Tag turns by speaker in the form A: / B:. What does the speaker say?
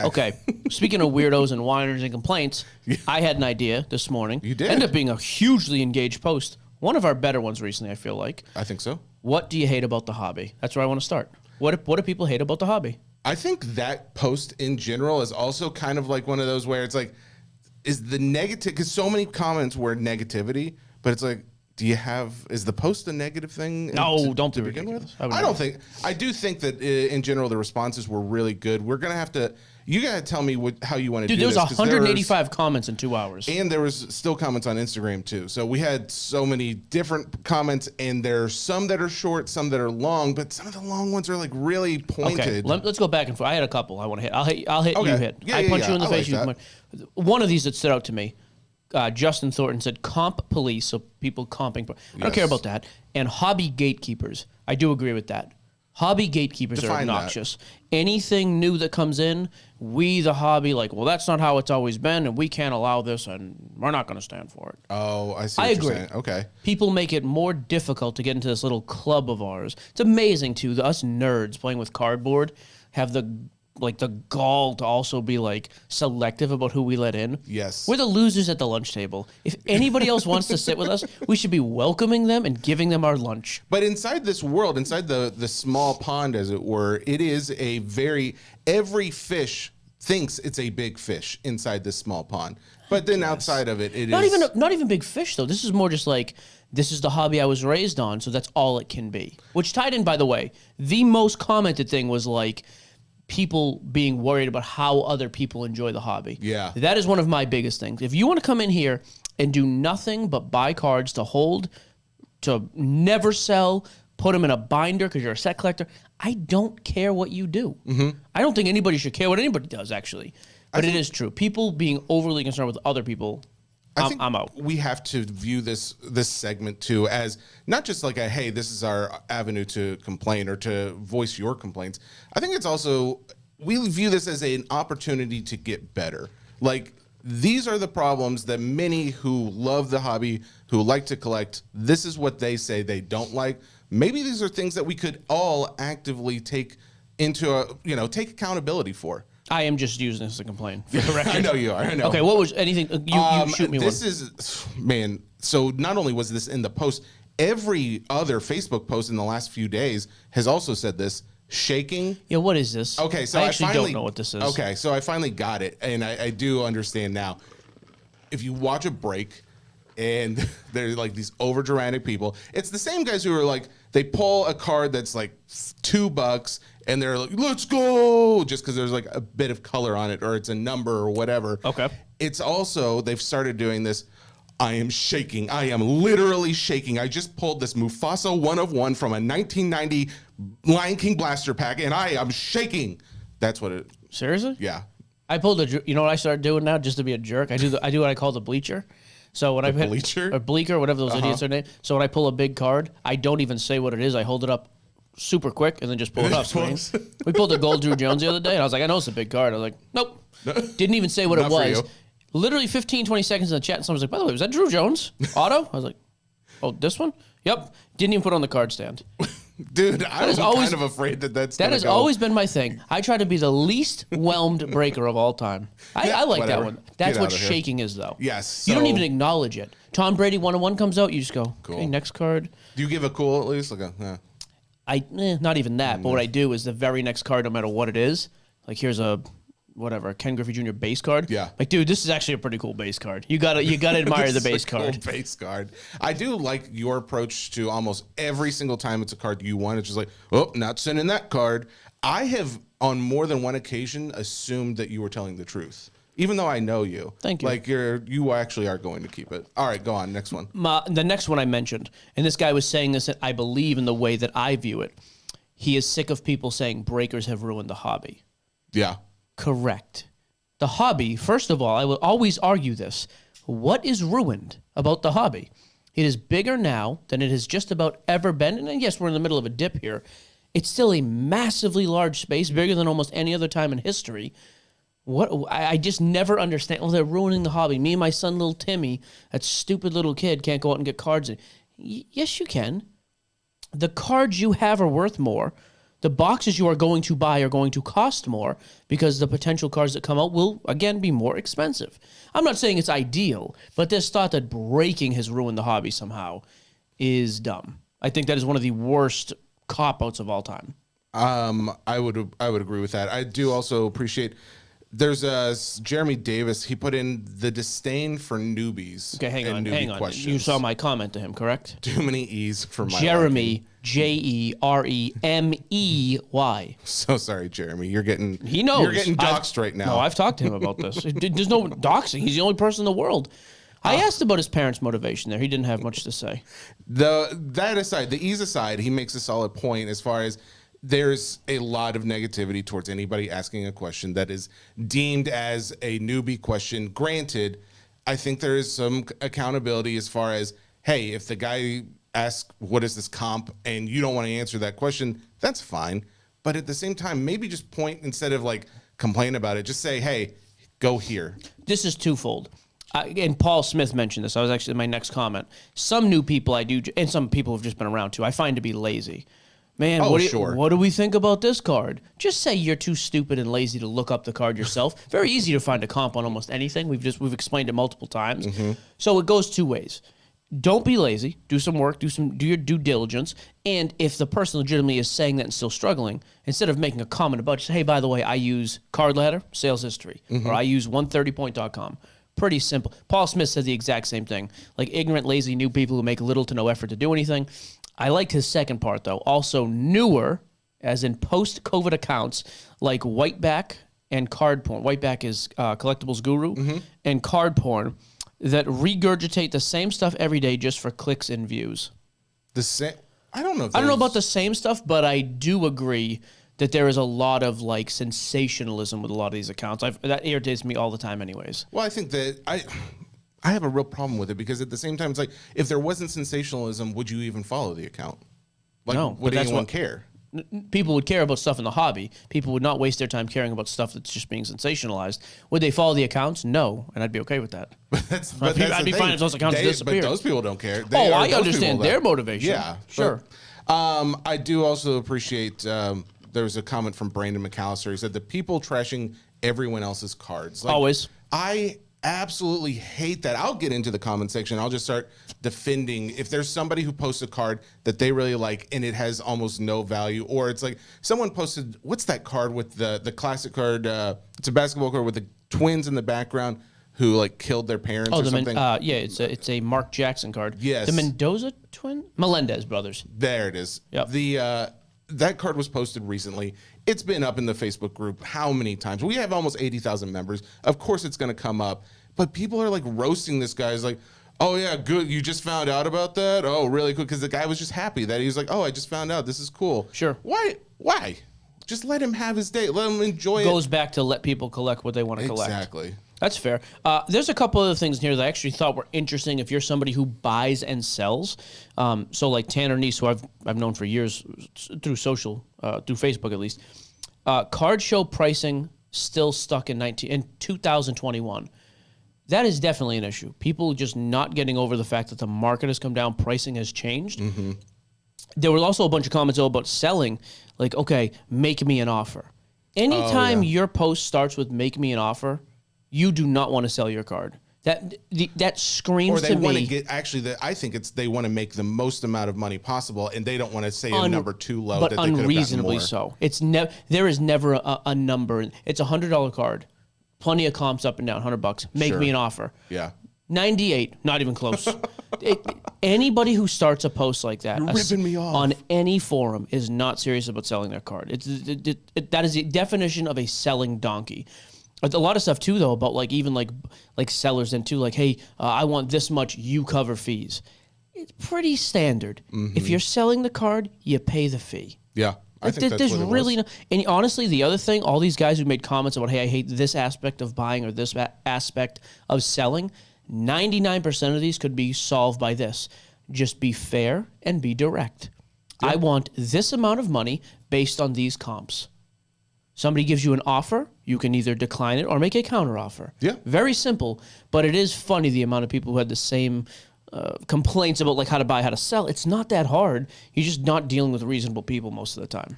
A: Okay, speaking of weirdos and whiners and complaints, I had an idea this morning.
B: You did?
A: Ended up being a hugely engaged post. One of our better ones recently, I feel like.
B: I think so.
A: What do you hate about the hobby? That's where I want to start. What do people hate about the hobby?
B: I think that post in general is also kind of like one of those where it's like, is the negative, because so many comments were negativity, but it's like, is the post a negative thing?
A: No, don't
B: to
A: be
B: begin with.
A: ridiculous.
B: I do think that in general the responses were really good. We're gonna have to. You gotta tell me how you want to do
A: Dude,
B: this.
A: there was 185 comments in 2 hours.
B: And there was still comments on Instagram too. So we had so many different comments, and there's some that are short, some that are long, but some of the long ones are like really pointed.
A: Okay, let's go back and forth. I had a couple I want to hit. I'll hit.
B: Okay.
A: You hit.
B: Yeah,
A: I punch
B: yeah,
A: you in the
B: I
A: face.
B: like
A: You one of these that stood out to me. Justin Thornton said comp police, so people comping. I don't care about that. And hobby gatekeepers. I do agree with that. Hobby gatekeepers are obnoxious. Anything new that comes in, we, the hobby, like, well, that's not how it's always been, and we can't allow this, and we're not going to stand for it.
B: Oh, I see.
A: I
B: what
A: agree.
B: You're saying. Okay.
A: People make it more difficult to get into this little club of ours. It's amazing, too. Us nerds playing with cardboard have the gall to also be like selective about who we let in.
B: Yes.
A: We're the losers at the lunch table. If anybody else wants to sit with us, we should be welcoming them and giving them our lunch.
B: But inside this world, inside the small pond, as it were, it is every fish thinks it's a big fish inside this small pond. But then outside of it,
A: not even big fish though. This is more just like, this is the hobby I was raised on, so that's all it can be. Which tied in, by the way, the most commented thing was like, people being worried about how other people enjoy the hobby.
B: Yeah.
A: That is one of my biggest things. If you want to come in here and do nothing but buy cards to hold, to never sell, put them in a binder because you're a set collector, I don't care what you do. Mm-hmm. I don't think anybody should care what anybody does, actually. But it is true. People being overly concerned with other people, I'm out.
B: We have to view this segment too as not just like hey, this is our avenue to complain or to voice your complaints. I think it's also, we view this as an opportunity to get better. Like, these are the problems that many who love the hobby, who like to collect, this is what they say they don't like. Maybe these are things that we could all actively take take accountability for.
A: I am just using this to complain. For the record.
B: I know you are. I know.
A: Okay, what was anything? You shoot me
B: this
A: one.
B: Is, man, so not only was this in the post, every other Facebook post in the last few days has also said this. Shaking.
A: Yeah, what is this?
B: Okay, so
A: I actually don't know what this is.
B: Okay, so I finally got it, and I do understand now. If you watch a break, and there's like these over dramatic people, it's the same guys who are like, they pull a card that's like $2 and they're like, let's go, just because there's like a bit of color on it or it's a number or whatever.
A: Okay.
B: It's also, they've started doing this. I am shaking. I am literally shaking. I just pulled this Mufasa 1 of 1 from a 1990 Lion King blaster pack, and I am shaking. That's what it.
A: Seriously?
B: Yeah.
A: I pulled you know what I started doing now, just to be a jerk? I do what I call the bleacher. So when I hit
B: bleacher?
A: or bleaker, whatever those idiots are named. So when I pull a big card, I don't even say what it is. I hold it up super quick and then just pull it off screen. We pulled a gold Drew Jones the other day, and I was like, I know it's a big card. I was like, nope. Didn't even say what it was. Literally 15, 20 seconds in the chat, and someone's like, by the way, was that Drew Jones auto? I was like, oh, this one? Yep. Didn't even put it on the card stand.
B: Dude, I was kind of afraid that has
A: always been my thing. I try to be the least whelmed breaker of all time. I like that one. That's what shaking is, though.
B: Yes.
A: You don't even acknowledge it. Tom Brady 101 comes out, you just go,
B: cool.
A: Okay, next card.
B: Do you give a cool at least? Like
A: not even that. But what I do is the very next card, no matter what it is, like here's a Ken Griffey Jr. base card.
B: Yeah.
A: Like, dude, this is actually a pretty cool base card. You gotta admire the base card.
B: Cool base card. I do like your approach to almost every single time it's a card you want. It's just like, oh, not sending that card. I have on more than one occasion assumed that you were telling the truth, even though I know you.
A: Thank you.
B: Like you actually are going to keep it. All right, go on. Next one.
A: The next one I mentioned, and this guy was saying this, I believe in the way that I view it. He is sick of people saying breakers have ruined the hobby.
B: Yeah.
A: Correct. The hobby, first of all, I will always argue this. What is ruined about the hobby? It is bigger now than it has just about ever been. And yes, we're in the middle of a dip here. It's still a massively large space, bigger than almost any other time in history. I just never understand. They're ruining the hobby. Me and my son, little Timmy, that stupid little kid, can't go out and get cards. Yes, you can. The cards you have are worth more. The boxes you are going to buy are going to cost more because the potential cards that come out will, again, be more expensive. I'm not saying it's ideal, but this thought that breaking has ruined the hobby somehow is dumb. I think that is one of the worst cop-outs of all time.
B: I would agree with that. I do also appreciate. There's Jeremy Davis. He put in the disdain for newbies.
A: Okay, hang on.
B: Questions.
A: You saw my comment to him, correct?
B: Too many E's for my
A: Jeremy, Jeremey.
B: So sorry, Jeremy. You're getting.
A: He knows.
B: You're getting doxed right now.
A: No, I've talked to him about this. There's no doxing. He's the only person in the world. I asked about his parents' motivation there. He didn't have much to say.
B: That aside, the ease aside, he makes a solid point as far as there's a lot of negativity towards anybody asking a question that is deemed as a newbie question. Granted, I think there is some accountability as far as, hey, if the guy asks, what is this comp, and you don't want to answer that question, that's fine. But at the same time, maybe just point, instead of like complain about it, just say, hey, go here.
A: This is twofold. And Paul Smith mentioned this. I was actually my next comment. Some new people I do, and some people have just been around too, I find to be lazy. Man, what do we think about this card? Just say you're too stupid and lazy to look up the card yourself. Very easy to find a comp on almost anything. We've explained it multiple times. So it goes two ways. Don't be lazy. Do some work. Do your due diligence. And if the person legitimately is saying that and still struggling, instead of making a comment about, just, hey, by the way, I use Card Ladder, sales history, or I use 130point.com. Pretty simple. Paul Smith said the exact same thing. Like ignorant, lazy, new people who make little to no effort to do anything. I liked his second part, though. Also newer, as in post-COVID accounts, like Whiteback and Card Porn. Whiteback is Collectibles Guru, and Card Porn, that regurgitate the same stuff every day just for clicks and views.
B: The same. I don't know.
A: I don't know about the same stuff, but I do agree that there is a lot of like sensationalism with a lot of these accounts. That irritates me all the time, anyways.
B: Well, I think that I have a real problem with it because at the same time, it's like, if there wasn't sensationalism, would you even follow the account? Like,
A: No,
B: would
A: but that's
B: anyone
A: what-
B: care?
A: People would care about stuff in the hobby. People would not waste their time caring about stuff that's just being sensationalized. Would they follow the accounts? No, and I'd be okay with that. I'd be fine if those accounts disappeared.
B: But those people don't care.
A: I understand their motivation.
B: Yeah,
A: sure.
B: But, I do also appreciate. There was a comment from Brandon McAllister. He said the people trashing everyone else's cards. Like,
A: Always.
B: I absolutely hate that. I'll get into the comment section. I'll just start defending if there's somebody who posts a card that they really like and it has almost no value, or it's like someone posted, what's that card with the classic card? It's a basketball card with the twins in the background who like killed their parents or something.
A: It's a Mark Jackson card.
B: Yes.
A: The Mendoza twin? Melendez brothers.
B: There it is.
A: Yep.
B: That card was posted recently. It's been up in the Facebook group how many times? We have almost 80,000 members. Of course it's going to come up. But people are like roasting this guy. It's like, oh yeah, good. You just found out about that? Oh, really cool. Because the guy was just happy that he was like, oh, I just found out. This is cool.
A: Sure.
B: Why? Just let him have his day. Let him enjoy it.
A: Goes back to let people collect what they want to collect.
B: Exactly.
A: That's fair. There's a couple other things in here that I actually thought were interesting if you're somebody who buys and sells. So like Tanner Neese, who I've known for years through social, through Facebook at least. Card show pricing still stuck in 2021. That is definitely an issue. People just not getting over the fact that the market has come down, pricing has changed. There were also a bunch of comments about selling, like, okay, make me an offer. Anytime your post starts with make me an offer, you do not want to sell your card. That screams
B: Or they
A: to
B: want to
A: me.
B: get, actually, I think it's they want to make the most amount of money possible, and they don't want to say a number too low
A: but
B: that they could have gotten
A: unreasonably
B: more.
A: so. There is never a number. It's $100 card. Plenty of comps up and down, $100. Make
B: Sure.
A: me an offer.
B: Yeah.
A: 98, not even close. Anybody who starts a post like that
B: ripping me off.
A: on any forum is not serious about selling their card. That is the definition of a selling donkey. But a lot of stuff too, though, about like even like sellers and too, like, hey, I want this much, you cover fees. It's pretty standard. If you're selling the card, you pay the fee.
B: Yeah. I think that's
A: There's
B: what it
A: really
B: was.
A: no, and honestly, the other thing, all these guys who made comments about, hey, I hate this aspect of buying or this aspect of selling, 99% of these could be solved by this. Just be fair and be direct. I want this amount of money based on these comps. Somebody gives you an offer, you can either decline it or make a counter offer.
B: Yeah.
A: Very simple, but it is funny the amount of people who had the same complaints about like how to buy, how to sell. It's not that hard. You're just not dealing with reasonable people most of the time.